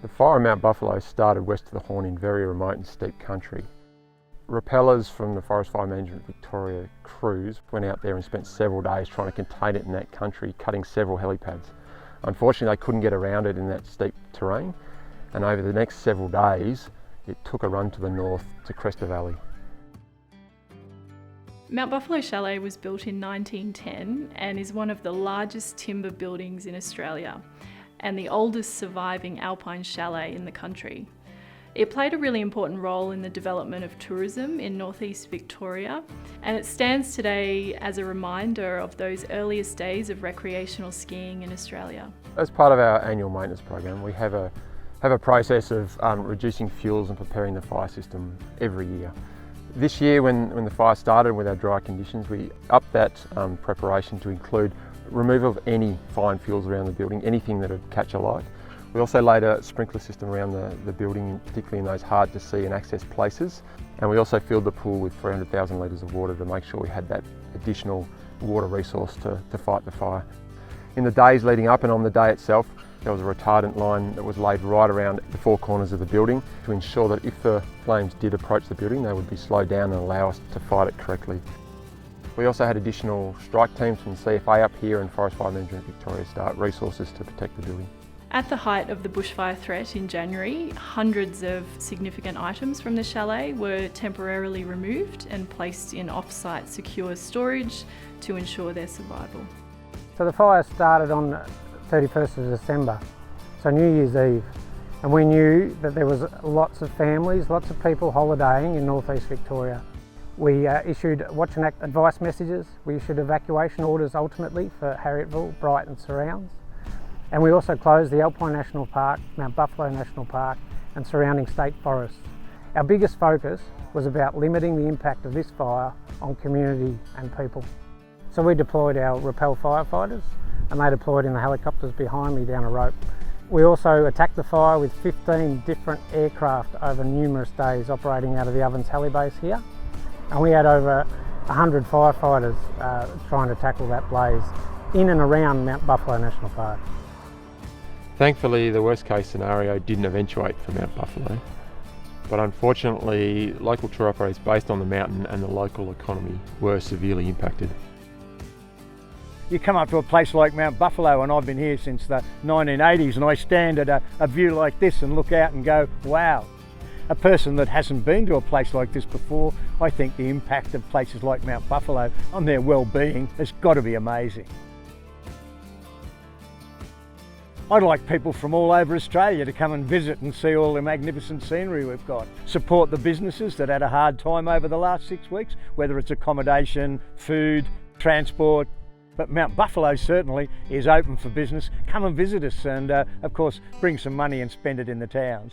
The fire in Mount Buffalo started west of the Horn in very remote and steep country. Rappellers from the Forest Fire Management Victoria crews went out there and spent several days trying to contain it in that country, cutting several helipads. Unfortunately, they couldn't get around it in that steep terrain, and over the next several days, it took a run to the north to Cresta Valley. Mount Buffalo Chalet was built in 1910 and is one of the largest timber buildings in Australia and the oldest surviving alpine chalet in the country. It played a really important role in the development of tourism in northeast Victoria, and it stands today as a reminder of those earliest days of recreational skiing in Australia. As part of our annual maintenance program, we have a process of reducing fuels and preparing the fire system every year. This year, when the fire started with our dry conditions, we upped that preparation to include removal of any fine fuels around the building, anything that would catch alight. We also laid a sprinkler system around the building, particularly in those hard to see and access places. And we also filled the pool with 300,000 litres of water to make sure we had that additional water resource to fight the fire. In the days leading up and on the day itself, there was a retardant line that was laid right around the four corners of the building to ensure that if the flames did approach the building, they would be slowed down and allow us to fight it correctly. We also had additional strike teams from CFA up here and Forest Fire Management Victoria start resources to protect the building. At the height of the bushfire threat in January, hundreds of significant items from the chalet were temporarily removed and placed in off-site secure storage to ensure their survival. So the fire started on 31st of December, so New Year's Eve, and we knew that there was lots of families, lots of people holidaying in northeast Victoria. We issued watch and act advice messages, we issued evacuation orders ultimately for Harriettville, Bright and surrounds, and we also closed the Alpine National Park, Mount Buffalo National Park and surrounding state forests. Our biggest focus was about limiting the impact of this fire on community and people. So we deployed our rappel firefighters and they deployed in the helicopters behind me down a rope. We also attacked the fire with 15 different aircraft over numerous days operating out of the Ovens helibase here. And we had over 100 firefighters trying to tackle that blaze in and around Mount Buffalo National Park. Thankfully, the worst case scenario didn't eventuate for Mount Buffalo, but unfortunately, local tour operators based on the mountain and the local economy were severely impacted. You come up to a place like Mount Buffalo, and I've been here since the 1980s, and I stand at a view like this and look out and go, wow. A person that hasn't been to a place like this before, I think the impact of places like Mount Buffalo on their well-being has got to be amazing. I'd like people from all over Australia to come and visit and see all the magnificent scenery we've got. Support the businesses that had a hard time over the last 6 weeks, whether it's accommodation, food, transport. But Mount Buffalo certainly is open for business. Come and visit us and of course bring some money and spend it in the towns.